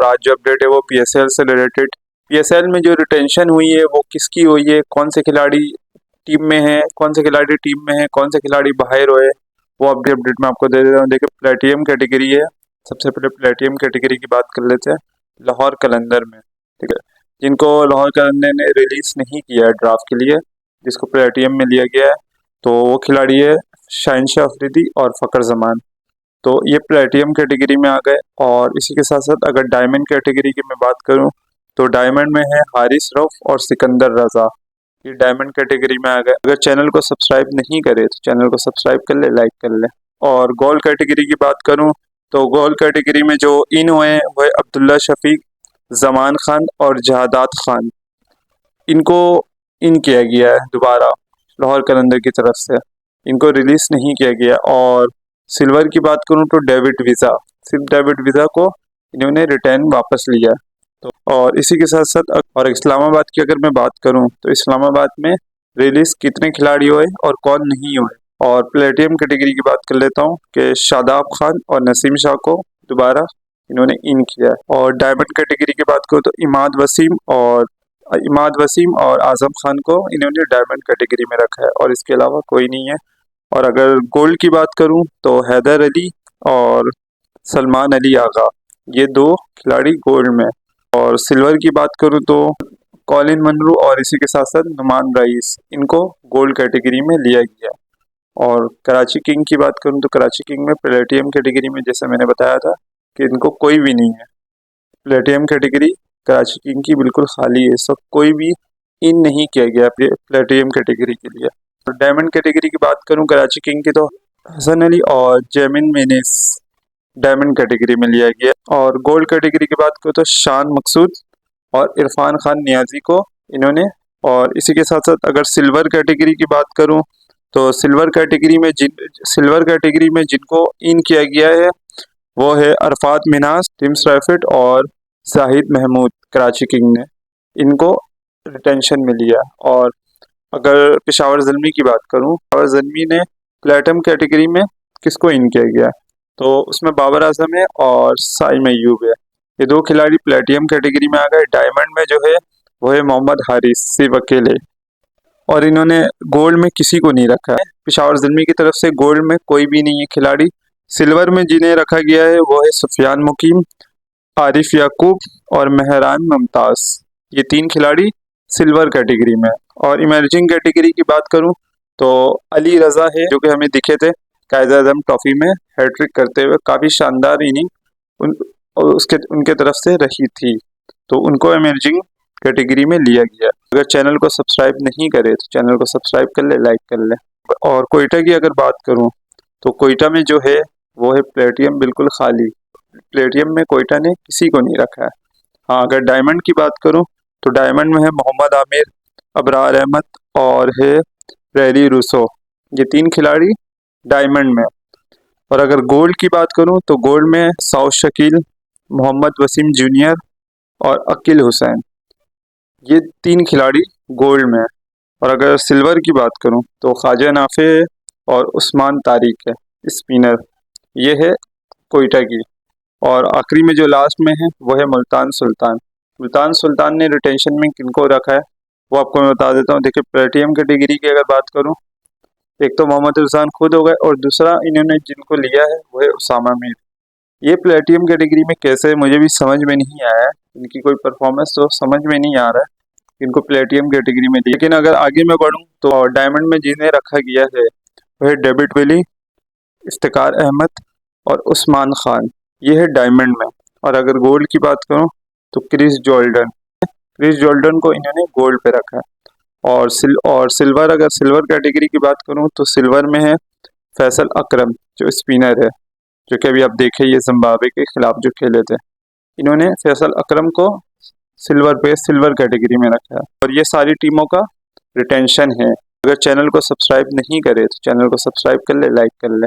और आज जो अपडेट है वो पीएसएल से रिलेटेड। पीएसएल में जो रिटेंशन हुई है वो किसकी हुई है, कौन से खिलाड़ी टीम में है, कौन से खिलाड़ी टीम में है, कौन से खिलाड़ी बाहर हुए, वो अपडेट मैं आपको दे देता हूँ। देखिए प्लेटियम कैटेगरी है। सबसे पहले प्लेटियम कैटेगरी की बात कर लेते हैं। लाहौर कलंदर में, ठीक है, जिनको लाहौर कलंदर ने रिलीज नहीं किया है ड्राफ्ट के लिए, जिसको प्लेटियम में लिया गया है, तो वो खिलाड़ी है शाहिनशाह अफरीदी और फ़खर जमान। तो ये प्लेटियम कैटेगरी में आ गए। और इसी के साथ साथ अगर डायमंड कैटेगरी की मैं बात करूं तो डायमंड में है हारिस रऊफ और सिकंदर रजा। ये डायमंड कैटेगरी में आ गए। अगर चैनल को सब्सक्राइब नहीं करे तो चैनल को सब्सक्राइब कर ले, लाइक कर ले। और गोल्ड कैटेगरी की बात करूं तो गोल्ड कैटेगरी में जो इन हुए हैं वह अब्दुल्ला शफीक, जमान खान और जहादात खान। इनको इन किया गया है दोबारा लाहौर कलंदर की तरफ से, इनको रिलीज नहीं किया गया। और सिल्वर की बात करूं तो डेविड वीज़ा, सिर्फ डेविड वीज़ा को इन्होंने रिटर्न वापस लिया। तो और इसी के साथ साथ और इस्लामाबाद की अगर मैं बात करूं तो इस्लामाबाद में रिलीज कितने खिलाड़ी हुए और कौन नहीं हुए। और प्लेटियम कैटेगरी की बात कर लेता हूं कि शादाब खान और नसीम शाह को दोबारा इन्होंने इन किया। और डायमंड कैटेगरी की बात करूँ तो इमाद वसीम और आजम खान को इन्होंने डायमंड कैटेगरी में रखा है और इसके अलावा कोई नहीं है। और अगर गोल्ड की बात करूं तो हैदर अली और सलमान अली आगा, ये दो खिलाड़ी गोल्ड में। और सिल्वर की बात करूं तो कॉलिन मनरू और इसी के साथ साथ नुमान रईस, इनको गोल्ड कैटेगरी में लिया गया। और कराची किंग की बात करूं तो कराची किंग में प्लेटियम कैटेगरी में जैसे मैंने बताया था कि इनको कोई भी नहीं है। प्लेटियम कैटेगरी कराची किंग की बिल्कुल खाली है, सब कोई भी इन नहीं किया गया प्लेटियम कैटेगरी के लिए। तो डायमंड कैटेगरी की बात करूं कराची किंग की तो हसन अली और जेमिन मेनेस डायमंड कैटेगरी में लिया गया। और गोल्ड कैटेगरी की बात करूं तो शान मकसूद और इरफान खान नियाजी को इन्होंने। और इसी के साथ साथ अगर सिल्वर कैटेगरी की बात करूं तो सिल्वर कैटेगरी में जिनको इन किया गया है वो है अरफात मिनास, टिम स्ट्राइफिट और जाहिद महमूद। कराची किंग ने इनको रिटेंशन में लिया। और अगर पेशावर ज़ल्मी की बात करूं, पेशावर ज़ल्मी ने प्लेटियम कैटेगरी में किसको इन किया गया तो उसमें बाबर आजम है और साइम अय्यूब है। ये दो खिलाड़ी प्लेटियम कैटेगरी में आ गए। डायमंड में जो है वो है मोहम्मद हारिस सिर्फ अकेले, और इन्होंने गोल्ड में किसी को नहीं रखा है। पेशावर ज़ल्मी की तरफ से गोल्ड में कोई भी नहीं है खिलाड़ी। सिल्वर में जिन्हें रखा गया है वो है सुफियान मुकीम, आरिफ याकूब और मेहरान मुमताज़। ये तीन खिलाड़ी सिल्वर कैटेगरी में। और इमर्जिंग कैटेगरी की बात करूं तो अली रज़ा है, जो कि हमें दिखे थे कायद-ए-आज़म ट्रॉफी में हैट्रिक करते हुए, काफ़ी शानदार इनिंग उनके तरफ से रही थी, तो उनको इमर्जिंग कैटेगरी में लिया गया। अगर चैनल को सब्सक्राइब नहीं करे तो चैनल को सब्सक्राइब कर ले, लाइक कर ले। और कोयटा की अगर बात करूं तो कोयटा में जो है वो है प्लेटियम बिल्कुल खाली। प्लेटियम में कोयटा ने किसी को नहीं रखा है। हाँ, अगर डायमंड की बात करूं तो डायमंड में है मोहम्मद आमिर, अबरार अहमद और है रैली रूसो। ये तीन खिलाड़ी डायमंड में। और अगर गोल्ड की बात करूं तो गोल्ड में साउथ शकील, मोहम्मद वसीम जूनियर और अकील हुसैन, ये तीन खिलाड़ी गोल्ड में। और अगर सिल्वर की बात करूं तो ख्वाजा नाफे और उस्मान तारिक है स्पिनर, ये है कोयटा की। और आखिरी में जो लास्ट में है वो है मुल्तान सुल्तान। मुल्तान सुल्तान ने रिटेंशन में किनको रखा है वो आपको मैं बता देता हूँ। देखिए प्लेटियम कैटेगरी की अगर बात करूँ, एक तो मोहम्मद रिजवान खुद हो गए और दूसरा इन्होंने जिनको लिया है वो है उसामा मीर। ये प्लेटियम कैटेगरी में कैसे, मुझे भी समझ में नहीं आया है, इनकी कोई परफॉर्मेंस तो समझ में नहीं आ रहा है इनको प्लेटियम कैटेगरी में। लेकिन अगर आगे मैं बढ़ूँ तो डायमंड में जिन्हें रखा गया है वह डेविड विली, इफ्तिकार अहमद और उस्मान खान, ये है डायमंड में। और अगर गोल्ड की बात करूं तो क्रिस जॉर्डन को इन्होंने गोल्ड पे रखा है। और सिल्वर, अगर सिल्वर कैटेगरी की बात करूं तो सिल्वर में है फैसल अकरम, जो स्पिनर है, जो कि अभी आप देखे ये जिम्बाब्वे के खिलाफ जो खेले थे, इन्होंने फैसल अकरम को सिल्वर कैटेगरी में रखा है। और ये सारी टीमों का रिटेंशन है। अगर चैनल को सब्सक्राइब नहीं करे तो चैनल को सब्सक्राइब कर ले, लाइक कर ले।